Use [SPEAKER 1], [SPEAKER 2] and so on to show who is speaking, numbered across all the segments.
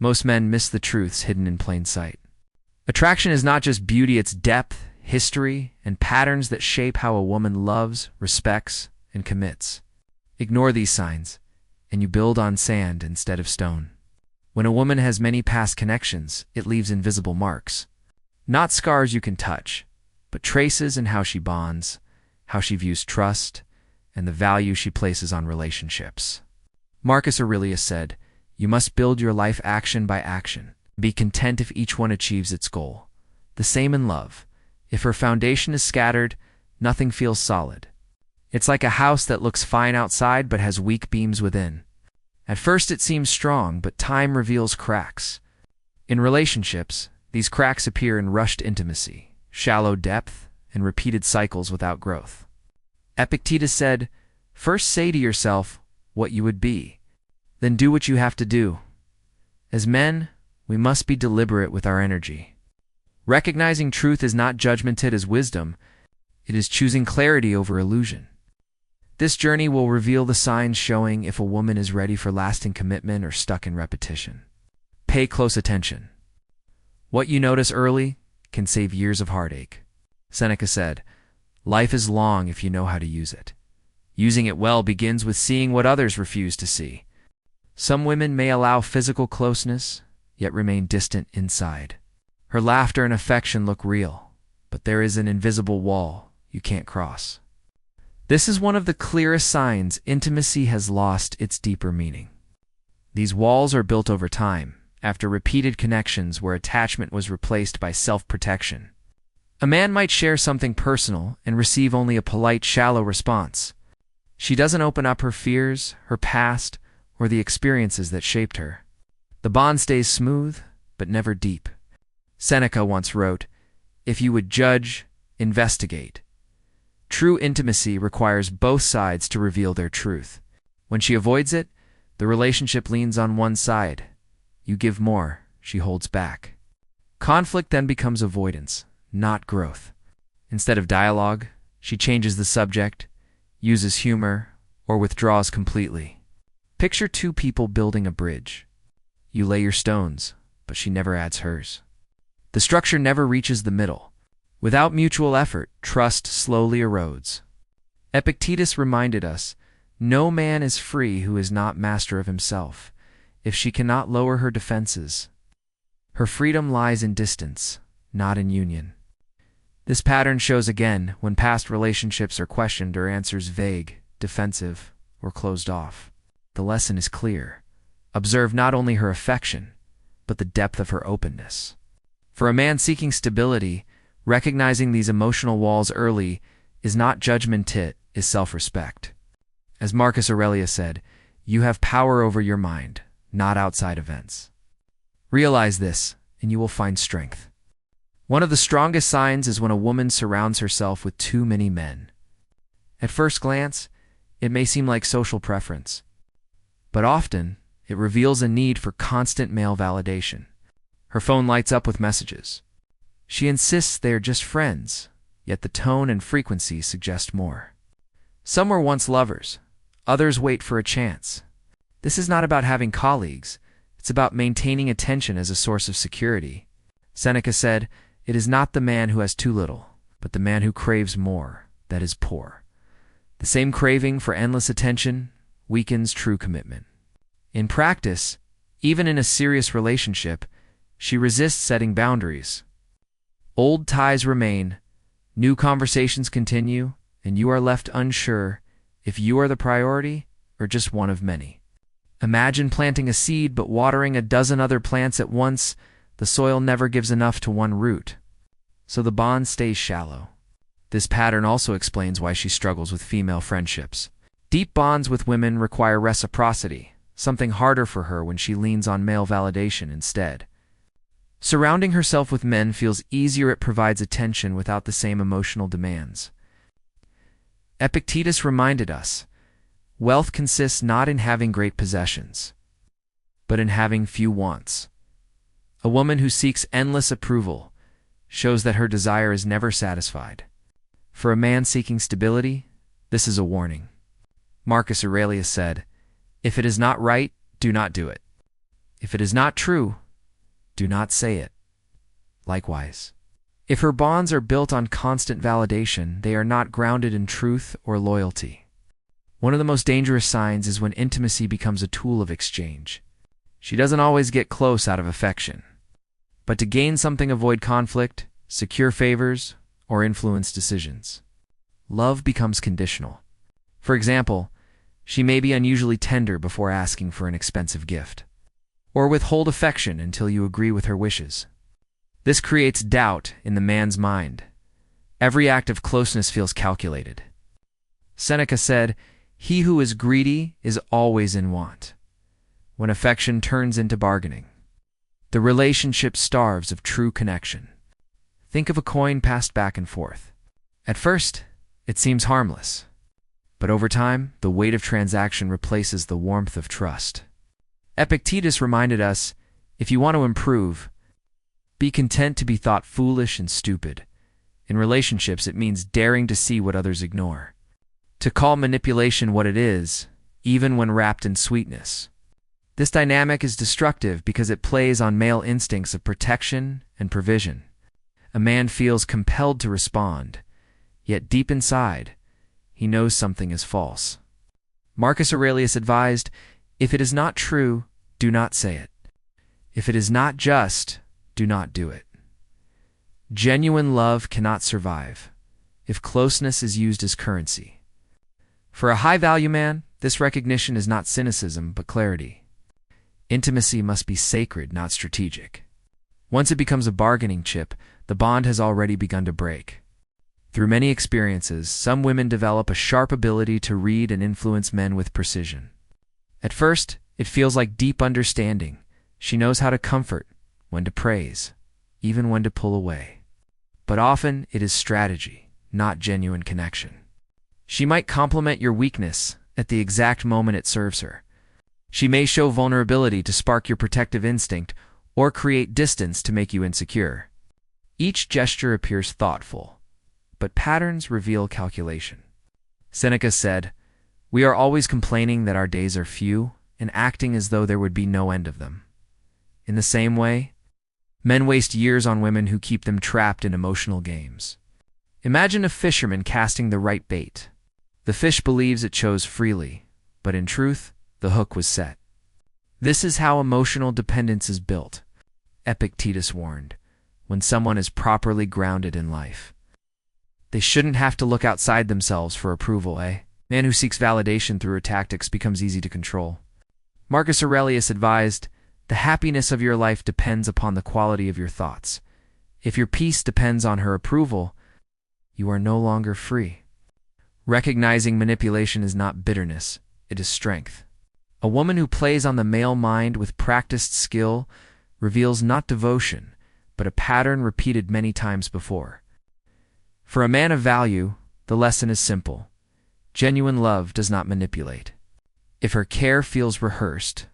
[SPEAKER 1] Most men miss the truths hidden in plain sight. Attraction is not just beauty, it's depth, history, and patterns that shape how a woman loves, respects, and commits. Ignore these signs, and you build on sand instead of stone. When a woman has many past connections, it leaves invisible marks. Not scars you can touch, but traces in how she bonds, how she views trust, and the value she places on relationships. Marcus Aurelius said, "You must build your life action by action. Be content if each one achieves its goal." The same in love. If her foundation is scattered, nothing feels solid. It's like a house that looks fine outside but has weak beams within. At first it seems strong, but time reveals cracks. In relationships, these cracks appear in rushed intimacy, shallow depth, and repeated cycles without growth. Epictetus said, "First say to yourself what you would be, then do what you have to do." As men, we must be deliberate with our energy. Recognizing truth is not judgmented as wisdom, it is choosing clarity over illusion. This journey will reveal the signs showing if a woman is ready for lasting commitment or stuck in repetition. Pay close attention. What you notice early can save years of heartache. Seneca said, "Life is long if you know how to use it." Using it well begins with seeing what others refuse to see. Some women may allow physical closeness, yet remain distant inside. Her laughter and affection look real, but there is an invisible wall you can't cross. This is one of the clearest signs intimacy has lost its deeper meaning. These walls are built over time, after repeated connections where attachment was replaced by self-protection. A man might share something personal and receive only a polite, shallow response. She doesn't open up her fears, her past, or the experiences that shaped her. The bond stays smooth, but never deep. Seneca once wrote, "If you would judge, investigate." True intimacy requires both sides to reveal their truth. When she avoids it, the relationship leans on one side. You give more, she holds back. Conflict then becomes avoidance, not growth. Instead of dialogue, she changes the subject, uses humor, or withdraws completely. Picture two people building a bridge. You lay your stones, but she never adds hers. The structure never reaches the middle. Without mutual effort, trust slowly erodes. Epictetus reminded us, "No man is free who is not master of himself." If she cannot lower her defenses, her freedom lies in distance, not in union. This pattern shows again when past relationships are questioned or answers vague, defensive, or closed off. The lesson is clear. Observe not only her affection, but the depth of her openness. For a man seeking stability, recognizing these emotional walls early is not judgment, it is self-respect. As Marcus Aurelius said, "You have power over your mind, not outside events." Realize this, and you will find strength. One of the strongest signs is when a woman surrounds herself with too many men. At first glance, it may seem like social preference, but often it reveals a need for constant male validation. Her phone lights up with messages. She insists they are just friends, yet the tone and frequency suggest more. Some were once lovers, others wait for a chance. This is not about having colleagues, it's about maintaining attention as a source of security. Seneca said, "It is not the man who has too little, but the man who craves more, that is poor." The same craving for endless attention weakens true commitment. In practice, even in a serious relationship, she resists setting boundaries. Old ties remain, new conversations continue, and you are left unsure if you are the priority or just one of many. Imagine planting a seed but watering a dozen other plants at once. The soil never gives enough to one root, so the bond stays shallow. This pattern also explains why she struggles with female friendships. Deep bonds with women require reciprocity, something harder for her when she leans on male validation instead. Surrounding herself with men feels easier, it provides attention without the same emotional demands. Epictetus reminded us, wealth consists not in having great possessions, but in having few wants. A woman who seeks endless approval shows that her desire is never satisfied. For a man seeking stability, this is a warning. Marcus Aurelius said, "If it is not right, do not do it. If it is not true, do not say it. Likewise, if her bonds are built on constant validation, they are not grounded in truth or loyalty. One of the most dangerous signs is when intimacy becomes a tool of exchange. She doesn't always get close out of affection, but to gain something, avoid conflict, secure favors, or influence decisions. Love becomes conditional. For example, she may be unusually tender before asking for an expensive gift, or withhold affection until you agree with her wishes. This creates doubt in the man's mind. Every act of closeness feels calculated. Seneca said, "He who is greedy is always in want." When affection turns into bargaining, the relationship starves of true connection. Think of a coin passed back and forth. At first, it seems harmless, but over time, the weight of transaction replaces the warmth of trust. Epictetus reminded us, if you want to improve, be content to be thought foolish and stupid. In relationships, it means daring to see what others ignore, to call manipulation what it is, even when wrapped in sweetness. This dynamic is destructive because it plays on male instincts of protection and provision. A man feels compelled to respond, yet deep inside, he knows something is false. Marcus Aurelius advised, if it is not true, do not say it. If it is not just, do not do it. Genuine love cannot survive if closeness is used as currency. For a high-value man, this recognition is not cynicism, but clarity. Intimacy must be sacred, not strategic. Once it becomes a bargaining chip, the bond has already begun to break. Through many experiences, some women develop a sharp ability to read and influence men with precision. At first, it feels like deep understanding. She knows how to comfort, when to praise, even when to pull away. But often, it is strategy, not genuine connection. She might compliment your weakness at the exact moment it serves her. She may show vulnerability to spark your protective instinct or create distance to make you insecure. Each gesture appears thoughtful, but patterns reveal calculation. Seneca said, "We are always complaining that our days are few and acting as though there would be no end of them." In the same way, men waste years on women who keep them trapped in emotional games. Imagine a fisherman casting the right bait. The fish believes it chose freely, but in truth, the hook was set. This is how emotional dependence is built. Epictetus warned, when someone is properly grounded in life, they shouldn't have to look outside themselves for approval, eh? Man who seeks validation through her tactics becomes easy to control. Marcus Aurelius advised, the happiness of your life depends upon the quality of your thoughts. If your peace depends on her approval, you are no longer free. Recognizing manipulation is not bitterness, it is strength. A woman who plays on the male mind with practiced skill reveals not devotion, but a pattern repeated many times before. For a man of value, the lesson is simple. Genuine love does not manipulate. If her care feels rehearsed,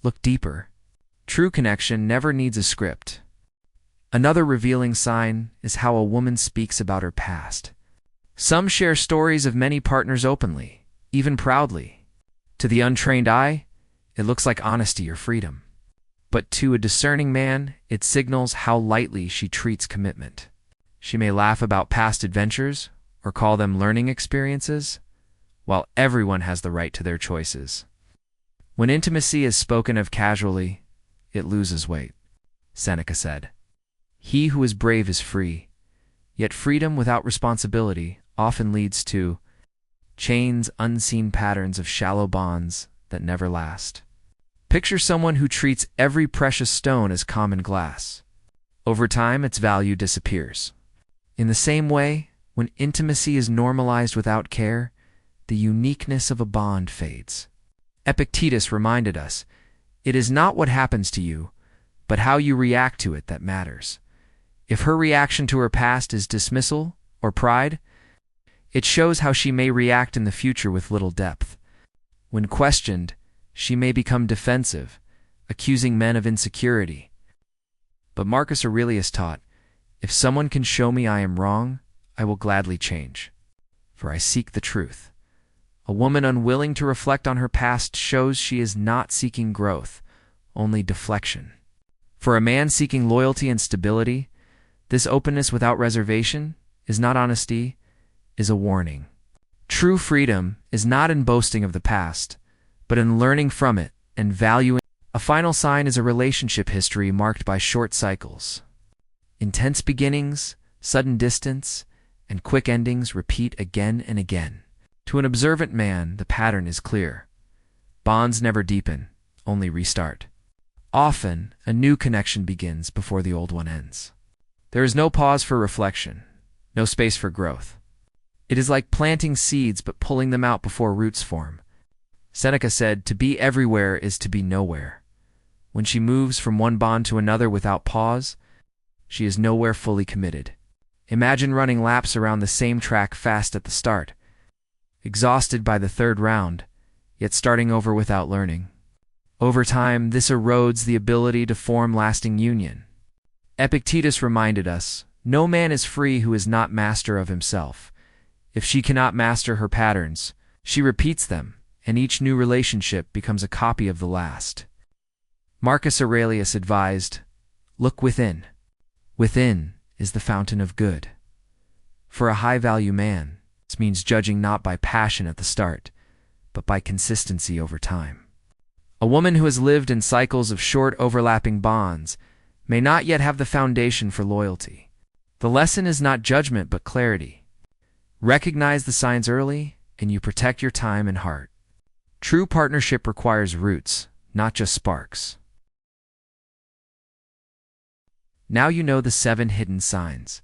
[SPEAKER 1] look deeper. True connection never needs a script. Another revealing sign is how a woman speaks about her past. Some share stories of many partners openly, even proudly. To the untrained eye, it looks like honesty or freedom. But to a discerning man, it signals how lightly she treats commitment. She may laugh about past adventures or call them learning experiences, while everyone has the right to their choices. When intimacy is spoken of casually, it loses weight. Seneca said, "He who is brave is free," yet freedom without responsibility often leads to chains, unseen patterns of shallow bonds that never last. Picture someone who treats every precious stone as common glass. Over time, its value disappears. In the same way, when intimacy is normalized without care, the uniqueness of a bond fades. Epictetus reminded us, it is not what happens to you, but how you react to it that matters. If her reaction to her past is dismissal or pride, it shows how she may react in the future with little depth. When questioned, she may become defensive, accusing men of insecurity. But Marcus Aurelius taught, if someone can show me I am wrong, I will gladly change, for I seek the truth. A woman unwilling to reflect on her past shows she is not seeking growth, only deflection. For a man seeking loyalty and stability, this openness without reservation is not honesty, is a warning. True freedom is not in boasting of the past, but in learning from it and valuing. A final sign is a relationship history marked by short cycles. Intense beginnings, sudden distance, and quick endings repeat again and again. To an observant man, the pattern is clear. Bonds never deepen, only restart. Often, a new connection begins before the old one ends. There is no pause for reflection, no space for growth. It is like planting seeds but pulling them out before roots form. Seneca said, "To be everywhere is to be nowhere." When she moves from one bond to another without pause, she is nowhere fully committed. Imagine running laps around the same track fast at the start, exhausted by the third round, yet starting over without learning. Over time, this erodes the ability to form lasting union. Epictetus reminded us, "No man is free who is not master of himself." If she cannot master her patterns, she repeats them, and each new relationship becomes a copy of the last. Marcus Aurelius advised, "Look within. Within is the fountain of good." For a high-value man, this means judging not by passion at the start, but by consistency over time. A woman who has lived in cycles of short overlapping bonds may not yet have the foundation for loyalty. The lesson is not judgment but clarity. Recognize the signs early, and you protect your time and heart. True partnership requires roots, not just sparks. Now you know the 7 hidden signs.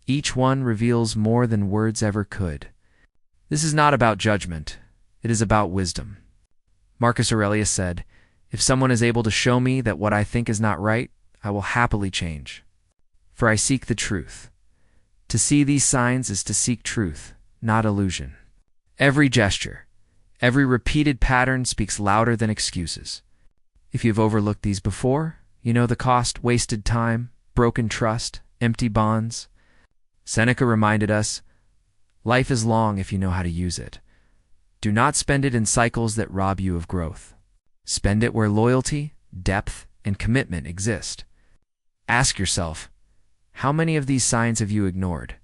[SPEAKER 1] Each one reveals more than words ever could. This is not about judgment. It is about wisdom. Marcus Aurelius said, "If someone is able to show me that what I think is not right, I will happily change. For I seek the truth." To see these signs is to seek truth, not illusion. Every gesture, every repeated pattern speaks louder than excuses. If you've overlooked these before, you know the cost: wasted time, broken trust, empty bonds. Seneca reminded us, "Life is long if you know how to use it." Do not spend it in cycles that rob you of growth. Spend it where loyalty, depth, and commitment exist. Ask yourself, how many of these signs have you ignored?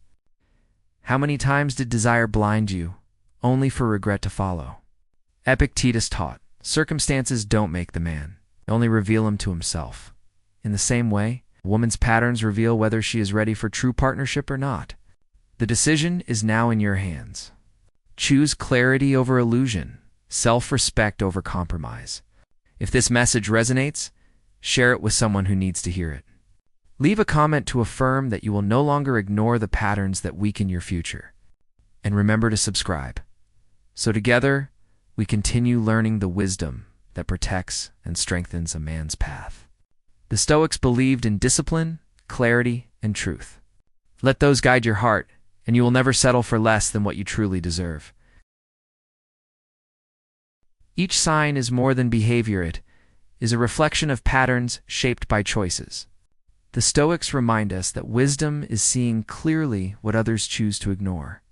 [SPEAKER 1] How many times did desire blind you, only for regret to follow? Epictetus taught, "Circumstances don't make the man, they only reveal him to himself." In the same way, a woman's patterns reveal whether she is ready for true partnership or not. The decision is now in your hands. Choose clarity over illusion, self-respect over compromise. If this message resonates, share it with someone who needs to hear it. Leave a comment to affirm that you will no longer ignore the patterns that weaken your future. And remember to subscribe. So together, we continue learning the wisdom that protects and strengthens a man's path. The Stoics believed in discipline, clarity, and truth. Let those guide your heart, and you will never settle for less than what you truly deserve. Each sign is more than behavior. It is a reflection of patterns shaped by choices. The Stoics remind us that wisdom is seeing clearly what others choose to ignore.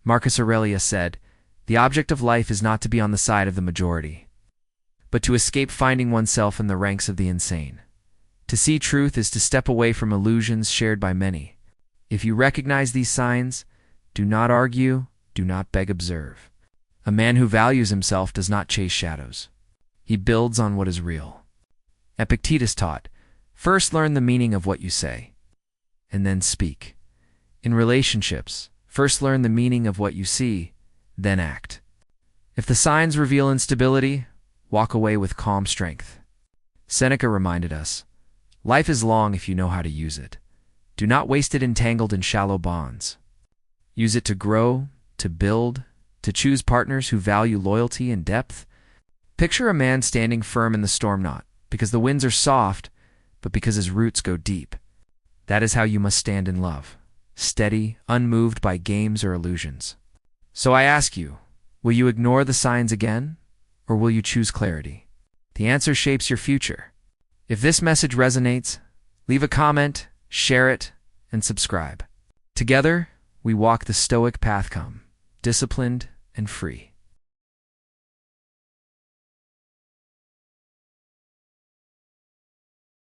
[SPEAKER 1] Marcus Aurelius said, "The object of life is not to be on the side of the majority, but to escape finding oneself in the ranks of the insane." To see truth is to step away from illusions shared by many. If you recognize these signs, do not argue, do not beg, observe. A man who values himself does not chase shadows. He builds on what is real. Epictetus taught, "First learn the meaning of what you say, and then speak." In relationships, first learn the meaning of what you see, then act. If the signs reveal instability, walk away with calm strength. Seneca reminded us, "Life is long if you know how to use it. Do not waste it entangled in shallow bonds. Use it to grow, to build, to choose partners who value loyalty and depth." Picture a man standing firm in the storm, not because the winds are soft, but because his roots go deep. That is how you must stand in love, steady, unmoved by games or illusions. So I ask you, will you ignore the signs again, or will you choose clarity? The answer shapes your future. If this message resonates, leave a comment, share it, and subscribe. Together, we walk the Stoic path, calm, disciplined, and free.